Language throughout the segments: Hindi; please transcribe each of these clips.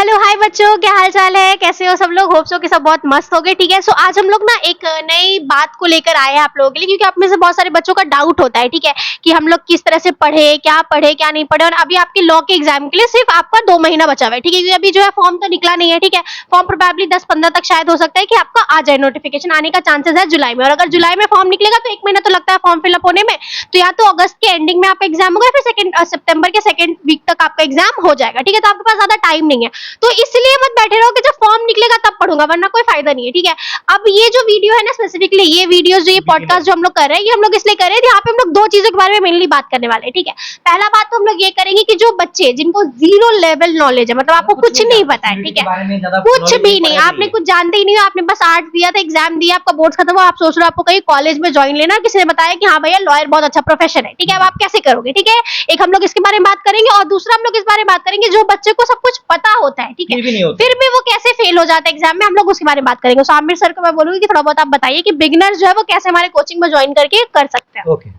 हेलो हाय बच्चों, क्या हाल चाल है, कैसे हो सब लोग। होप सो कि सब बहुत मस्त हो गए। ठीक है, सो आज हम लोग ना एक नई बात को लेकर आए हैं आप लोगों के लिए, क्योंकि आप में से बहुत सारे बच्चों का डाउट होता है। ठीक है, कि हम लोग किस तरह से पढ़े क्या नहीं पढ़े। और अभी आपके लॉ के एग्जाम के लिए सिर्फ आपका 2 महीना बचा हुआ है। ठीक है, क्योंकि अभी जो है फॉर्म तो निकला नहीं है। ठीक है, फॉर्म प्रोबेबली 10-15 तक शायद हो सकता है कि आपका आ जाए, नोटिफिकेशन आने का चांसेस है जुलाई में। और अगर जुलाई में फॉर्म निकलेगा तो 1 महीना तो लगता है फॉर्म फिलअप होने में। तो या तो अगस्त के एंडिंग में आपका एग्जाम होगा, फिर सितंबर के सेकंड वीक तक आपका एग्जाम हो जाएगा। ठीक है, तो आपके पास ज्यादा टाइम नहीं है, तो इसलिए मत बैठे रहो कि जब फॉर्म निकलेगा तब पढ़ूंगा, वरना कोई फायदा नहीं है। ठीक है, अब ये जो वीडियो है ना, स्पेसिफिकली ये वीडियोस जो ये पॉडकास्ट जो हम लोग कर रहे हैं, ये हम लोग इसलिए कर रहे हैं, यहाँ पे हम लोग 2 चीजों के बारे में मेनली बात करने वाले हैं। ठीक है, पहला बात तो हम लोग ये करेंगे कि जो बच्चे जिनको 0 लेवल नॉलेज है, मतलब आपको कुछ नहीं पता है। ठीक है, कुछ भी नहीं, आपने कुछ जानते ही नहीं हो, आपने बस आर्ट्स दिया था, एग्जाम दिया, आपका बोर्ड्स खत्म हुआ, आप सोच रहे हो आपको कहीं कॉलेज में ज्वाइन लेना, किसी ने बताया कि हाँ भैया लॉयर बहुत अच्छा प्रोफेशन है। ठीक है, अब आप कैसे करोगे। ठीक है, एक हम लोग इसके बारे में बात करेंगे, और दूसरा हम लोग इस बारे में बात करेंगे जो बच्चे को सब कुछ पता होता है। ठीक है, फिर भी वो कैसे फेल हो जाता है एग्जाम में, हम लोग उसके बारे में बात करेंगे। सो आमिर सर को मैं बोलूंगी कि थोड़ा बहुत आप बताइए कि बिगिनर्स जो है वो कैसे हमारे कोचिंग में ज्वाइन करके कर सकते हैं। ओके,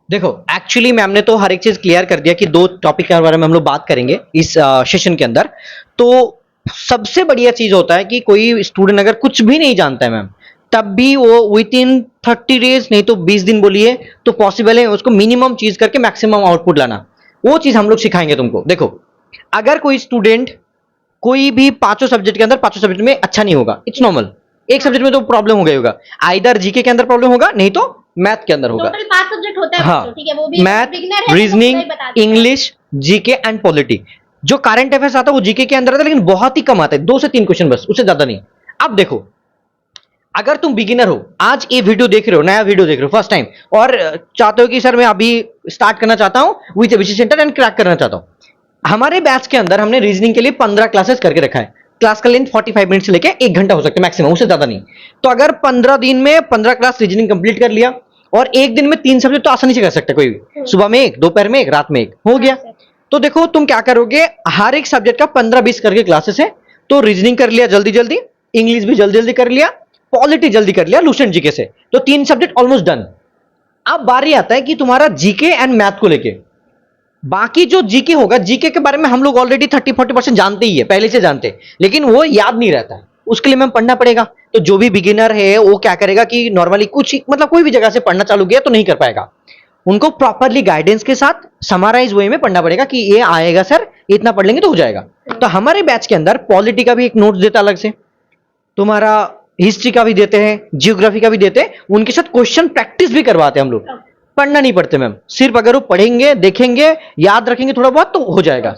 देखो एक्चुअली मैम ने तो हर एक चीज क्लियर कर दिया कि 2 टॉपिक के बारे में हम लोग बात करेंगे इस सेशन के अंदर। तो सबसे बढ़िया चीज होता है कि कोई स्टूडेंट अगर कुछ भी नहीं जानता है मैम, तब भी वो विद इन 30 डेज नहीं तो 20 दिन बोलिए तो पॉसिबल है उसको मिनिमम चीज करके मैक्सिमम आउटपुट लाना। वो चीज हम लोग सिखाएंगे तुमको। देखो, अगर कोई स्टूडेंट कोई भी 5 सब्जेक्ट के अंदर 5 सब्जेक्ट में अच्छा नहीं होगा, इट्स नॉर्मल। एक सब्जेक्ट में तो प्रॉब्लम हो गई होगा, आइदर जीके के अंदर प्रॉब्लम होगा, नहीं तो मैथ के अंदर होगा। टोटल 5 सब्जेक्ट होता है हाँ, बच्चों, ठीक है, वो भी मैथ, बिगिनर है reasoning, English, GK and polity. जो करंट अफेयर्स आता है वो जीके के अंदर आता है, लेकिन बहुत ही कम आता है, 2 से 3 क्वेश्चन बस, उससे ज्यादा नहीं। अब देखो, अगर तुम बिगिनर हो, आज ये वीडियो देख रहे हो, नया वीडियो देख रहे हो फर्स्ट टाइम, और चाहते हो कि सर मैं अभी स्टार्ट करना चाहता हूं with ABC centre and crack करना चाहता हूं, हमारे बैच के अंदर हमने रीजनिंग के लिए 15 क्लासेस करके रखा है। क्लास का लेंथ 45 मिनट से लेके 1 घंटा हो सकता है मैक्सिमम, उससे ज्यादा नहीं। तो अगर 15 दिन में 15 क्लास रीजनिंग कंप्लीट कर लिया, और एक दिन में 3 सब्जेक्ट तो आसानी से कर सकता है कोई भी, सुबह में 1, दोपहर में 1, रात में 1, हो गया। तो देखो तुम क्या करोगे, हर एक सब्जेक्ट का 15-20 करके क्लासेस है। तो रीजनिंग कर लिया जल्दी जल्दी, इंग्लिश भी जल्दी जल्दी कर लिया, पॉलिटी जल्दी कर लिया, लूसेंट जीके से, तो 3 सब्जेक्ट ऑलमोस्ट डन। अब बारी आता है कि तुम्हारा जीके एंड मैथ को लेके, बाकी जो जीके होगा, जीके के बारे में हम लोग ऑलरेडी 30-40% जानते ही है, पहले से जानते हैं, लेकिन वो याद नहीं रहता है, उसके लिए मैम पढ़ना पड़ेगा। तो जो भी बिगिनर है वो क्या करेगा कि नॉर्मली कुछ मतलब कोई भी जगह से पढ़ना चालू किया तो नहीं कर पाएगा, उनको प्रॉपरली गाइडेंस के साथ समराइज वे में पढ़ना पड़ेगा कि ये आएगा सर, इतना पढ़ लेंगे तो हो जाएगा। तो हमारे बैच के अंदर पॉलिटी का भी एक नोट्स देता अलग से, तुम्हारा हिस्ट्री का भी देते हैं, जियोग्राफी का भी देते हैं, उनके साथ क्वेश्चन प्रैक्टिस भी करवाते हैं हम लोग। पढ़ना नहीं पड़ते मैम, सिर्फ अगर वो पढ़ेंगे, देखेंगे, याद रखेंगे थोड़ा बहुत तो हो जाएगा।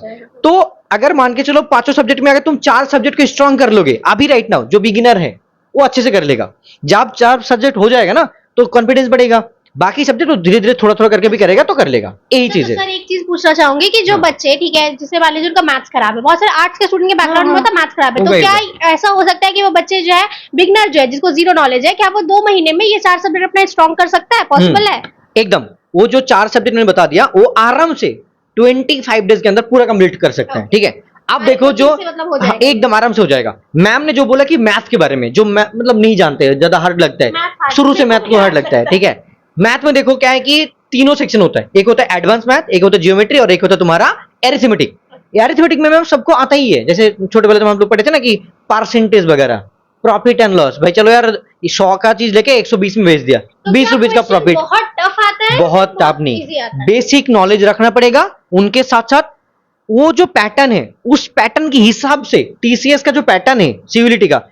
तो अगर मान के चलो 5 सब्जेक्ट में अगर तुम 4 सब्जेक्ट को स्ट्रांग कर लोगे अभी राइट नाउ, जो बिगिनर है वो अच्छे से कर लेगा। जब 4 सब्जेक्ट हो जाएगा ना तो कॉन्फिडेंस बढ़ेगा, बाकी सब्जेक्ट तो धीरे धीरे थोड़ा थोड़ा करके भी करेगा तो कर लेगा, यही चीज है। सर एक चीज पूछना चाहूंगी कि जो बच्चे, ठीक है, जिससे मान लीजिए उनका मैथ्स खराब है, बहुत सारे आर्ट्स के स्टूडेंट के बैकग्राउंड में होता है मैथ्स खराब है, तो क्या ऐसा हो सकता है कि वो बच्चे जो है बिगिनर जो है जिसको 0 नॉलेज है, क्या वो 2 महीने में ये 4 सब्जेक्ट अपना स्ट्रॉन्ग कर सकता है? पॉसिबल है एकदम। वो जो 4 सब्जेक्ट मैंने बता दिया वो आराम से 25 डेज के अंदर पूरा कंप्लीट कर सकते हैं। ठीक है, अब देखो जो मतलब एकदम आराम से हो जाएगा। मैम ने जो बोला कि मैथ के बारे में, जो मतलब नहीं जानते, ज्यादा हार्ड लगता है, शुरू से मैथ को हार्ड लगता है। ठीक है, मैथ में देखो क्या है कि तीनों सेक्शन होता है, एक होता है एडवांस मैथ, एक होता है जियोमेट्री, और एक होता है तुम्हारा एरिथमेटिक। एरिथमेटिक में मैम सबको आता ही है, जैसे छोटे पहले तो हम लोग पढ़े थे ना कि परसेंटेज वगैरह, प्रॉफिट एंड लॉस। भाई चलो यार 100 का चीज लेके 120 में बेच दिया, तो 20 रुपीज का प्रॉफिट, बहुत टफ आता है, बहुत टफ नहीं, बेसिक नॉलेज रखना पड़ेगा। उनके साथ साथ वो जो पैटर्न है उस पैटर्न के हिसाब से, टीसीएस का जो पैटर्न है सीयूईटी का,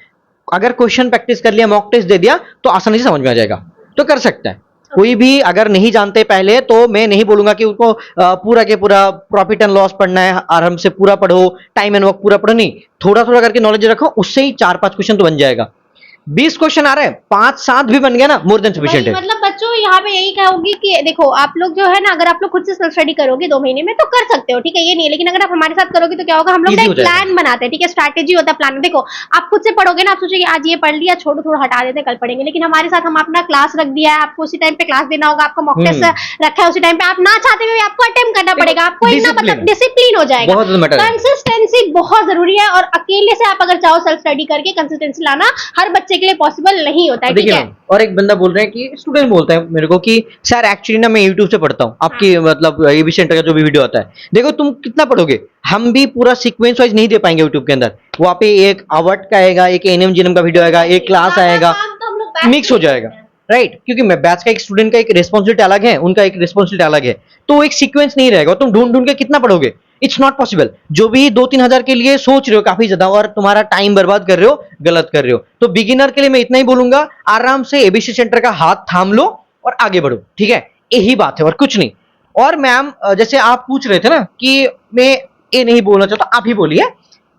अगर क्वेश्चन प्रैक्टिस कर लिया, मॉक टेस्ट दे दिया तो आसानी से समझ में आ जाएगा, तो कर सकता है। कोई भी अगर नहीं जानते पहले, तो मैं नहीं बोलूंगा कि उसको पूरा के पूरा प्रॉफिट एंड लॉस पढ़ना है, आराम से पूरा पढ़ो, टाइम एंड वर्क पूरा पढ़ो, नहीं, थोड़ा थोड़ा करके नॉलेज रखो, उससे ही 4-5 क्वेश्चन तो बन जाएगा। 20 क्वेश्चन आ रहे हैं, 5-7 भी बन गया ना, मोर देन सफिशिएंट है। मतलब बच्चों यहाँ पे यही कहोगी कि देखो आप लोग जो है ना, अगर आप लोग खुद से सेल्फ स्टडी करोगे 2 महीने में तो कर सकते हो, ठीक है, ये नहीं है, लेकिन अगर आप हमारे साथ करोगे तो क्या होगा, हम लोग ना एक प्लान बनाते हैं, ठीक है, स्ट्रैटेजी होता है, प्लान। देखो आप खुद से पढ़ोगे ना, आप सोचोगे आज ये पढ़ लिया, छोड़ो थोड़ा हटा देते, कल पढ़ेंगे, लेकिन हमारे साथ हम अपना क्लास रख दिया है, आपको उसी टाइम पे क्लास देना होगा, आपका मॉक टेस्ट रखा है उसी टाइम पे, आप ना चाहते हुए आपको अटेम्प्ट करना पड़ेगा, आपको इतना मतलब डिसिप्लिन हो जाएगा। कंसिस्टेंसी बहुत जरूरी है, और अकेले से आप अगर चाहो सेल्फ स्टडी करके कंसिस्टेंसी लाना हर बच्चे के लिए पॉसिबल नहीं होता है। ठीक है, और एक बंदा बोल रहे हैं कि स्टूडेंट बोलता है मेरे को कि सर एक्चुअली ना मैं यूट्यूब से पढ़ता हूँ, आपकी मतलब एबी सेंटर का जो भी वीडियो आता है, देखो तुम कितना पढ़ोगे, हम भी पूरा सीक्वेंस वाइज नहीं दे पाएंगे यूट्यूब के अंदर। वहाँ पे एक अवर्ट का आएगा, एक एनएम जीएनएम का वीडियो आएगा, एक क्लास आएगा, मिक्स हो जाएगा, राइट? क्योंकि मैं बैच का एक स्टूडेंट का एक रिस्पॉन्सिबिलिटी अलग है, उनका एक रिस्पॉन्सिबिलिटी अलग है, तो एक सीक्वेंस नहीं रहेगा। तुम ढूंढ ढूंढ के कितना पढ़ोगे? It's not possible. जो भी 2-3 हजार के लिए सोच रहे हो काफी ज्यादा और तुम्हारा टाइम बर्बाद कर रहे हो, गलत कर रहे हो। तो बिगिनर के लिए मैं इतना ही बोलूंगा, आराम से एबीसी सेंटर का हाथ थाम लो और आगे बढ़ो, ठीक है? यही बात है और कुछ नहीं। और मैम जैसे आप पूछ रहे थे ना कि मैं ये नहीं बोलना चाहता, आप ही बोलिए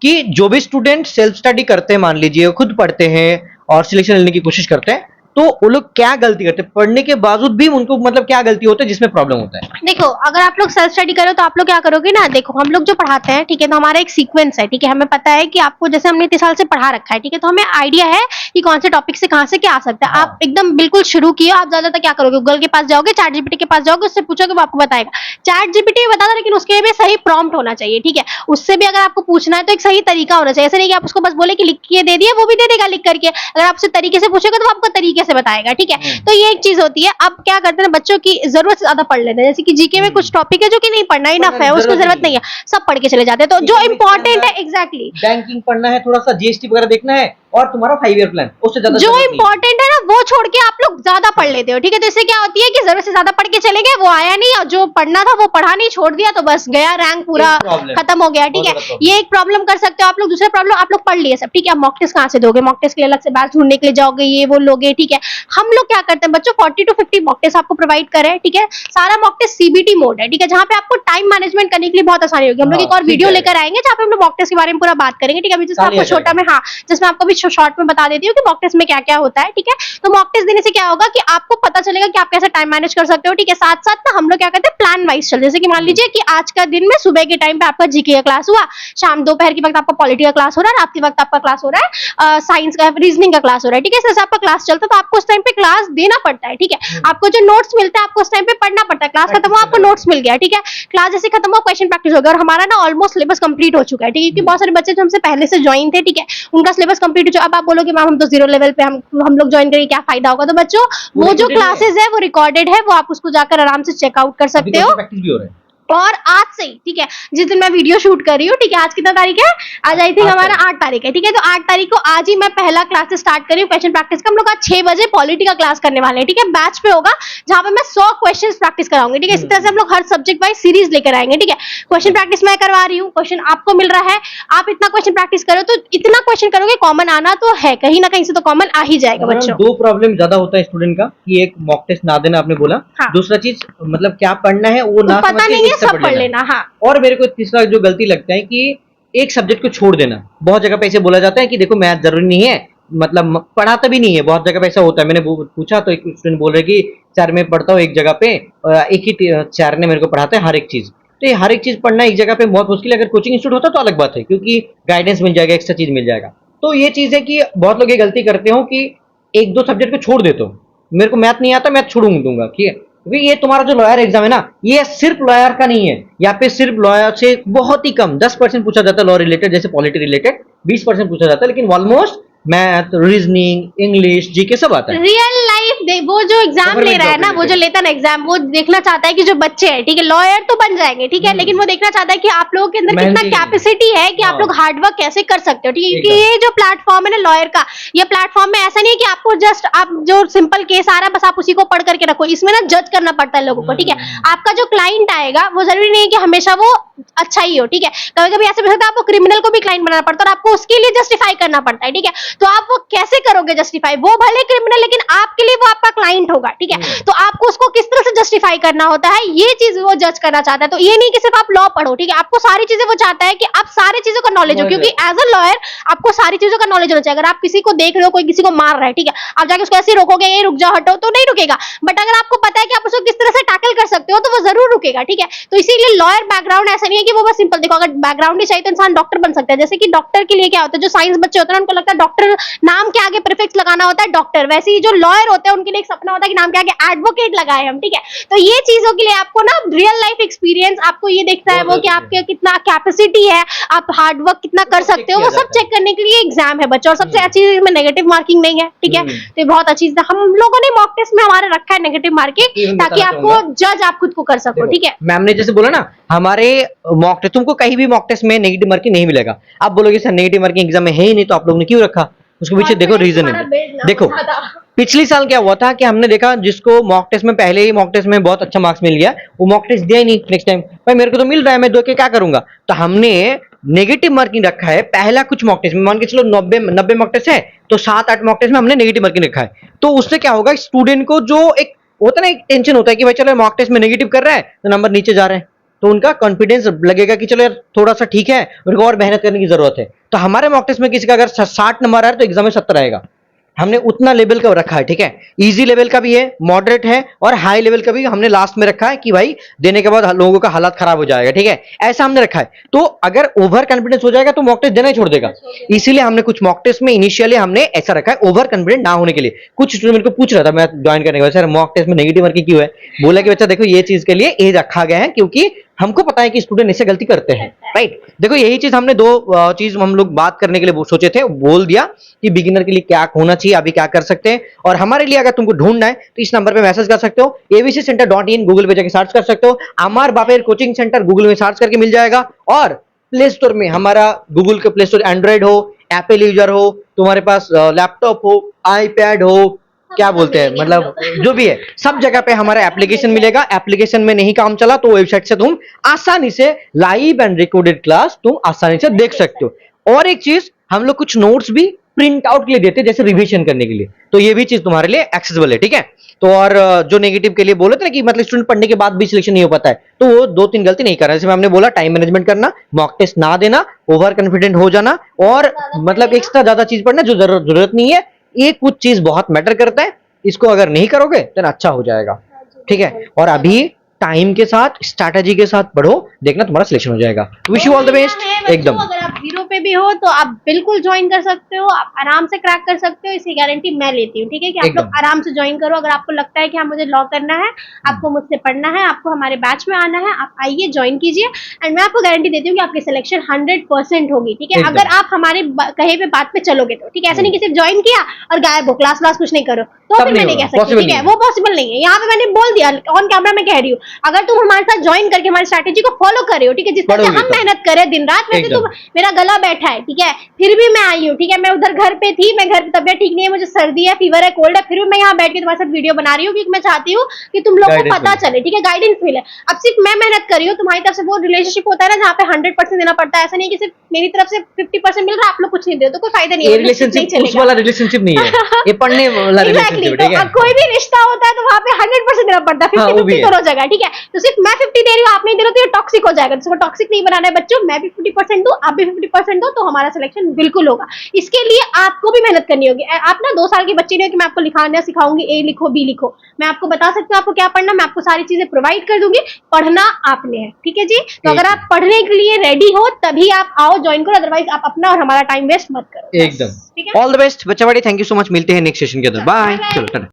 कि जो भी स्टूडेंट सेल्फ स्टडी करते हैं, मान लीजिए खुद पढ़ते हैं और सिलेक्शन लेने की कोशिश करते हैं, तो वो लोग क्या गलती करते हैं, पढ़ने के बावजूद भी उनको मतलब क्या गलती होता है जिसमें प्रॉब्लम होता है? देखो, अगर आप लोग सेल्फ स्टडी करो तो आप लोग क्या करोगे ना, देखो हम लोग जो पढ़ाते हैं, ठीक है, तो हमारा एक सीक्वेंस है, ठीक है, हमें पता है कि आपको जैसे हमने इतने साल से पढ़ा रखा है, ठीक है, तो हमें आइडिया है कि कौन से टॉपिक से कहाँ से क्या आ सकता है। हाँ। आप एकदम बिल्कुल शुरू किए, आप ज्यादातर क्या करोगे, गूगल के पास जाओगे, चैट जीपीटी के पास जाओगे, उससे पूछोगे, वो आपको बताएगा। चैट जीपीटी बता दो, लेकिन उसके भी सही प्रॉम्प्ट होना चाहिए, ठीक है? उससे भी अगर आपको पूछना है तो एक सही तरीका होना चाहिए। ऐसे नहीं कि आप उसको बस बोले कि लिख के दे दिए, वो भी दे देगा लिख करके। अगर आप उससे तरीके से पूछोगे तो वो आपको तरीके से बताएगा, ठीक है? तो ये एक चीज होती है। अब क्या करते हैं, बच्चों की जरूरत से ज्यादा पढ़ लेते हैं। जैसे कि जीके में कुछ टॉपिक है जो कि नहीं पढ़ना, इनफ है, उसको जरूरत नहीं है, सब पढ़ के चले जाते हैं। तो जो इंपॉर्टेंट है, एग्जैक्टली बैंकिंग पढ़ना है, थोड़ा सा जीएसटी वगैरह देखना है और तुम्हारा 5 ईयर प्लान, उससे ज्यादा जो जरूरत नहीं है। इंपॉर्टेंट है ना, वो छोड़ के आप लोग ज्यादा पढ़ लेते हो, ठीक है? तो इससे क्या होती है कि जरूरत से ज्यादा पढ़ के चले गए, वो आया नहीं, और जो पढ़ना था वो पढ़ा नहीं, छोड़ दिया, तो बस गया, रैंक पूरा एक problem, खत्म हो गया, ठीक है? बहुत बड़ा problem। ये एक प्रॉब्लम कर सकते हो आप लोग। दूसरा प्रॉब्लम, आप लोग पढ़ लिए सब, ठीक है, मॉक टेस्ट कहाँ से दोगे? मॉक टेस्ट के लिए अलग से बैच ढूंढने के लिए जाओगे, ये वो लोगे, ठीक है? हम लोग क्या करते हैं, बच्चों 40 to 50 मॉक टेस्ट आपको प्रोवाइड करें, ठीक है? सारा मॉक टेस्ट सीबीटी मोड है, ठीक है, जहाँ पे आपको टाइम मैनेजमेंट करने के लिए बहुत आसानी होगी। हम लोग हाँ, एक और ठीक वीडियो है। लेकर आएंगे जहाँ पे हम लोग मॉक टेस्ट के बारे में पूरा बात करेंगे, ठीक है? अभी जिसमें सारी आपको आ छोटा में, हाँ, जिसमें आपको भी शॉर्ट में बता देती हूँ कि मॉक टेस्ट में क्या क्या होता है, ठीक है? तो मॉक टेस्ट देने से क्या होगा कि आपको पता चलेगा कि आप कैसे टाइम मैनेज कर सकते हो, ठीक है? साथ साथ ना हम लोग क्या करते हैं, प्लान वाइज चल, जैसे कि मान लीजिए कि आज का दिन में सुबह के टाइम पे आपका जीके का क्लास हुआ, शाम दोपहर के वक्त आपका पॉलिटी का क्लास हो रहा है, रात के वक्त आपका क्लास हो रहा है साइंस का, रीजनिंग का क्लास हो रहा है, ठीक है? इस तरह से आपका क्लास चलता है, तो आपको उस टाइम पे क्लास देना पड़ता है, ठीक है? आपको जो नोट्स मिलता है आपको उस टाइम पे पढ़ना पड़ता है। क्लास खत्म हुआ, आपको नोट्स मिल गया, ठीक है? क्लास जैसे खत्म हुआ, क्वेश्चन प्रैक्टिस हो गया, और हमारा ना ऑलमोस्ट सिलेबस कंप्लीट हो चुका है, ठीक है? क्योंकि बहुत सारे बच्चे जो हमसे पहले से ज्वाइन थे, ठीक है, उनका सिलेबस कंप्लीट हो चुका। अब आप बोलोगे मैम हम तो 0 लेवल पे, हम लोग ज्वाइन करके क्या फायदा होगा? तो बच्चों, वो जो क्लासेस है वो रिकॉर्डेड है, वो आप उसको जाकर आराम से चेकआउट कर सकते हो। प्रैक्टिस भी हो रहा है। और आज से ही, ठीक है, जिस दिन मैं वीडियो शूट कर रही हूँ, ठीक है, आज कितना तारीख है? आज आई थिंक हमारा 8 तारीख है, ठीक है? तो 8 तारीख को आज ही मैं पहला क्लास स्टार्ट कर रही हूँ क्वेश्चन प्रैक्टिस का। हम लोग आज 6 बजे पॉलिटी का क्लास करने वाले हैं, ठीक है? बैच पे होगा, जहां पे मैं 100 क्वेश्चन प्रैक्टिस कराऊंगी, ठीक है? इसी तरह से हम लोग हर सब्जेक्ट वाइज सीरीज लेकर आएंगे, ठीक है? क्वेश्चन प्रैक्टिस मैं करवा रही हूँ, क्वेश्चन आपको मिल रहा है, आप इतना क्वेश्चन प्रैक्टिस करो तो इतना क्वेश्चन करोगे, कॉमन आना तो है, कहीं ना कहीं से तो कॉमन आ ही जाएगा बच्चों। दो प्रॉब्लम ज्यादा होता है स्टूडेंट का कि एक मॉक टेस्ट ना देना, आपने बोला। हाँ। दूसरा चीज मतलब क्या पढ़ना है वो ना पता नहीं है, सब पढ़ लेना। हाँ, और मेरे को तीसरा जो गलती लगता है कि एक सब्जेक्ट को छोड़ देना। बहुत जगह पे ऐसे बोला जाता है कि देखो मैथ जरूरी नहीं है, मतलब पढ़ाता भी नहीं है, बहुत जगह पे ऐसा होता है। मैंने पूछा तो एक स्टूडेंट बोल रहे कि सर मैं पढ़ता हूँ एक जगह पे, एक ही सर ने मेरे को पढ़ाता है हर एक चीज। तो ये हर एक चीज पढ़ना एक जगह पे बहुत मुश्किल है। अगर कोचिंग इंस्टीट्यूट होता तो अलग बात है, क्योंकि गाइडेंस मिल जाएगा, एक्स्ट्रा चीज मिल जाएगा। तो ये चीज है कि बहुत लोग ये गलती करते हो कि 1-2 सब्जेक्ट को छोड़ देते हो। मेरे को मैथ नहीं आता, मैथ छोड़ दूंगा, ठीक है? क्योंकि ये तुम्हारा जो लॉयर एग्जाम है ना, ये सिर्फ लॉयर का नहीं है। यहाँ पे सिर्फ लॉयर से बहुत ही कम 10% पूछा जाता है लॉ रिलेटेड, जैसे पॉलिटी रिलेटेड 20% पूछा जाता है, लेकिन almost math, reasoning, English, GK सब आता है। रियल लाइफ वो जो एग्जाम ले रहा है ना, वो जो लेता है ना एग्जाम, वो देखना चाहता है कि जो बच्चे हैं, ठीक है, लॉयर तो बन जाएंगे, ठीक है, लेकिन वो देखना चाहता है कि आप लोगों के अंदर कितना कैपेसिटी है कि आप लोग हार्डवर्क कैसे कर सकते हो, ठीक है? क्योंकि ये जो प्लेटफॉर्म है ना लॉयर का, ये प्लेटफॉर्म में ऐसा नहीं है कि आपको जस्ट आप जो सिंपल केस आ रहा है बस आप उसी को पढ़ करके रखो। इसमें ना जज करना पड़ता है लोगों को, ठीक है? आपका जो क्लाइंट आएगा वो जरूरी नहीं है कि हमेशा वो अच्छा ही हो, ठीक है? कभी कभी ऐसे भी होता है आपको क्रिमिनल को भी क्लाइंट बनाना पड़ता है और आपको उसके लिए जस्टिफाई करना पड़ता है, ठीक है? तो आप वो कैसे करोगे जस्टिफाई? वो भले क्रिमिनल, लेकिन आपके लिए वो आपका क्लाइंट होगा, ठीक है? तो आपको उसको किस तरह से जस्टिफाई करना होता है, ये चीज वो जज करना चाहता है। तो ये नहीं कि सिर्फ आप लॉ पढ़ो, ठीक है? आपको सारी चीजें वो चाहता है कि आप सारी चीजों का नॉलेज हो, क्योंकि एज अ लॉयर आपको सारी चीजों का नॉलेज होना चाहिए। अगर आप किसी को देख रहे हो कोई किसी को मार रहा है, ठीक है, आप जाके उसको ऐसे रोकोगे, ये रुक जाओ हटो, तो नहीं रुकेगा। बट अगर आपको पता है कि आप उसको किस तरह से टैकल कर सकते हो तो वो जरूर रुकेगा, ठीक है? तो इसीलिए लॉयर बैकग्राउंड ऐसा नहीं है कि वो बस सिंपल, देखो अगर बैकग्राउंड ही चाहिए तो इंसान डॉक्टर बन सकता है। जैसे कि डॉक्टर के लिए क्या होता है, जो साइंस बच्चे होते हैं उनको लगता है डॉक्टर डॉक्टर, नाम के आगे प्रीफिक्स लगाना होता है डॉक्टर, वैसे ही जो लॉयर होते हैं उनके लिए एक सपना होता है कि नाम के आगे एडवोकेट लगाए हम, ठीक है। तो ये चीजों के लिए आपको ना रियल लाइफ एक्सपीरियंस आपको ये देखता है वो कि आपके कितना कैपेसिटी है, आप हार्ड वर्क कितना कर सकते हो, वो सब चेक करने के लिए एग्जाम है बच्चों। और सबसे अच्छी चीज में नेगेटिव मार्किंग नहीं है, ठीक है। तो ये बहुत अच्छी चीज है। हम लोगों ने मॉक टेस्ट में हमारे रखा है नेगेटिव मार्किंग, ताकि आपको जज आप खुद को कर सको, ठीक है। मैम ने जैसे बोला ना, हमारे मॉक टेस्ट, तुमको कहीं भी मॉक टेस्ट में नेगेटिव मार्किंग नहीं मिलेगा। आप बोलोगे सर नेगेटिव मार्किंग एग्जाम में है ही नहीं, तो आप लोगों ने क्यों रखा? उसके पीछे देखो रीजन है। देखो पिछली साल क्या हुआ था कि हमने देखा जिसको मॉक टेस्ट में, पहले ही मॉक टेस्ट में बहुत अच्छा मार्क्स मिल गया, वो मॉक टेस्ट दिया ही नहीं नेक्स्ट टाइम। भाई मेरे को तो मिल रहा है, मैं दो के क्या करूंगा? तो हमने नेगेटिव मार्किंग रखा है पहला कुछ मॉक टेस्ट में। मान के चलो 90 मॉक टेस्ट है, तो 7-8 मॉक टेस्ट में हमने नेगेटिव मार्किंग रखा है। तो उससे क्या होगा, स्टूडेंट को जो एक होता है ना, एक टेंशन होता है कि भाई चलो मॉक टेस्ट में नेगेटिव कर रहा है तो नंबर नीचे जा रहे हैं, तो उनका कॉन्फिडेंस लगेगा कि चलो यार थोड़ा सा ठीक है, उनको और मेहनत करने की जरूरत है। तो हमारे मॉक टेस्ट में किसी का अगर 60 नंबर आ रहा है तो एग्जाम में 70 आएगा। हमने उतना लेवल का रखा है, ठीक है। इजी लेवल का भी है, मॉडरेट है, और हाई लेवल का भी हमने लास्ट में रखा है कि भाई देने के बाद लोगों का हालत खराब हो जाएगा, ठीक है। ऐसा हमने रखा है। तो अगर ओवर कॉन्फिडेंस हो जाएगा तो मॉक टेस्ट देना ही छोड़ देगा। इसीलिए हमने कुछ मॉक टेस्ट में इनिशियली हमने ऐसा रखा है, ओवर कॉन्फिडेंट ना होने के लिए। कुछ स्टूडेंट मेरे को पूछ रहा था मैं ज्वाइन करने के बाद, सर मॉक टेस्ट में नेगेटिव मार्किंग क्यों है? बोला कि बच्चा देखो ये चीज के लिए ये रखा गया है, क्योंकि हमको पता है कि स्टूडेंट ऐसे गलती करते हैं, राइट। देखो यही चीज हमने दो चीज हम लोग बात करने के लिए सोचे थे, बोल दिया कि बिगिनर के लिए क्या होना चाहिए, अभी क्या कर सकते हैं। और हमारे लिए अगर तुमको ढूंढना है तो इस नंबर पे मैसेज कर सकते हो, abccenter.in गूगल पे जाके सर्च कर सकते हो, अमर बापेर कोचिंग सेंटर गूगल में सर्च करके मिल जाएगा। और प्ले स्टोर में हमारा गूगल के प्ले स्टोर, एंड्रॉइड हो, एप्पल यूजर हो, तुम्हारे पास लैपटॉप हो, आईपैड हो, क्या बोलते हैं, मतलब जो भी है, सब जगह पे हमारा एप्लीकेशन मिलेगा। एप्लीकेशन में नहीं काम चला तो वेबसाइट से तुम आसानी से लाइव एंड रिकॉर्डेड क्लास तुम आसानी से देख सकते हो। और एक चीज, हम लोग कुछ नोट्स भी प्रिंट आउट के लिए देते हैं, जैसे रिवीजन करने के लिए, तो ये भी चीज तुम्हारे लिए एक्सेसिबल है, ठीक है। तो और जो नेगेटिव के लिए बोले थे ना कि मतलब स्टूडेंट पढ़ने के बाद भी सिलेक्शन नहीं हो पाता है, तो वो 2-3 गलती नहीं करना। जैसे हमने बोला, टाइम मैनेजमेंट करना, मॉक टेस्ट ना देना, ओवर कॉन्फिडेंट हो जाना, और मतलब एक्स्ट्रा ज्यादा चीज पढ़ना जो जरूरत नहीं है। ये कुछ चीज बहुत मैटर करता है, इसको अगर नहीं करोगे तो अच्छा हो जाएगा, ठीक है। और अभी टाइम के साथ, स्ट्रैटेजी के साथ पढ़ो, देखना तुम्हारा सिलेक्शन हो जाएगा। Wish you all the best. एकदम, अगर आप 0 पे भी हो तो आप बिल्कुल ज्वाइन कर सकते हो, आप आराम से क्रैक कर सकते हो, इसकी गारंटी मैं लेती हूँ, ठीक है। कि आप लोग आराम से ज्वाइन करो। अगर आपको लगता है कि हाँ मुझे लॉ करना है, आपको मुझसे पढ़ना है, आपको हमारे बैच में आना है, आप आइए, ज्वाइन कीजिए। एंड मैं आपको गारंटी देती हूँ कि आपकी सिलेक्शन 100% होगी, ठीक है। अगर आप हमारे कहे पे बात पे चलोगे तो, ठीक है। ऐसा नहीं कि सिर्फ ज्वाइन किया और गायब हो, क्लास कुछ नहीं करो, तो फिर मैं नहीं कह सकती, ठीक है। वो पॉसिबल नहीं है। यहाँ पे मैंने बोल दिया ऑन कैमरा, मैं कह रही हूँ, अगर तुम हमारे साथ ज्वाइन करके हमारी स्ट्रैटेजी को फॉलो कर रहे हो, ठीक है, जिस तरह से हम मेहनत करें दिन रात, वैसे तो मेरा गला बैठा है, ठीक है, फिर भी मैं आई हूँ, ठीक है। मैं उधर घर पे थी, मैं घर पे, तबियत ठीक नहीं है, मुझे सर्दी है, फीवर है, कोल्ड है, फिर भी मैं यहाँ बैठ के तुम्हारे साथ वीडियो बना रही हूँ, क्योंकि मैं चाहती हूँ कि तुम लोग को पता चले, ठीक है, गाइडेंस मिले। अब सिर्फ मैं मेहनत कर रही हूँ, तुम्हारी तरफ से वो रिलेशनशिप होता है ना जहाँ पे 100% देना पड़ता है। ऐसा नहीं कि सिर्फ मेरी तरफ से 50% मिल रहा है, आप लोग कुछ नहीं दे तो कोई फायदा नहीं है। रिलेशनशिप उस वाला रिलेशनशिप नहीं है, ये पढ़ने वाला रिलेशनशिप, ठीक है। कोई भी रिश्ता होता है तो वहाँ पे 100% देना पड़ता है, 50-50 दोनों जगह, ठीक है। तो सिर्फ मैं 50 दे रही हूँ, आप नहीं दे रहे हो, तो ये टॉक्सिक हो जाएगा। तो टॉक्सिक नहीं बनाना है बच्चों, मैं भी 50% दूं, आप भी 50% दो, तो हमारा सिलेक्शन बिल्कुल होगा। इसके लिए आपको भी मेहनत करनी होगी। आप ना 2 साल की बच्ची नहीं हो कि मैं आपको लिखाना सिखाऊंगी, ए लिखो, बी लिखो। मैं आपको बता सकती हूँ आपको क्या पढ़ना, मैं आपको सारी चीजें प्रोवाइड कर दूंगी, पढ़ना आपने है, ठीक है जी। तो अगर आप पढ़ने के लिए रेडी हो तभी आप आओ, ज्वाइन करो, अदरवाइज आप अपना और हमारा टाइम वेस्ट मत करो। एकदम, ऑल द बेस्ट बच्चा बड़ी, थैंक यू सो मच। मिलते हैं नेक्स्ट सेशन के अंदर, बाय। चलो।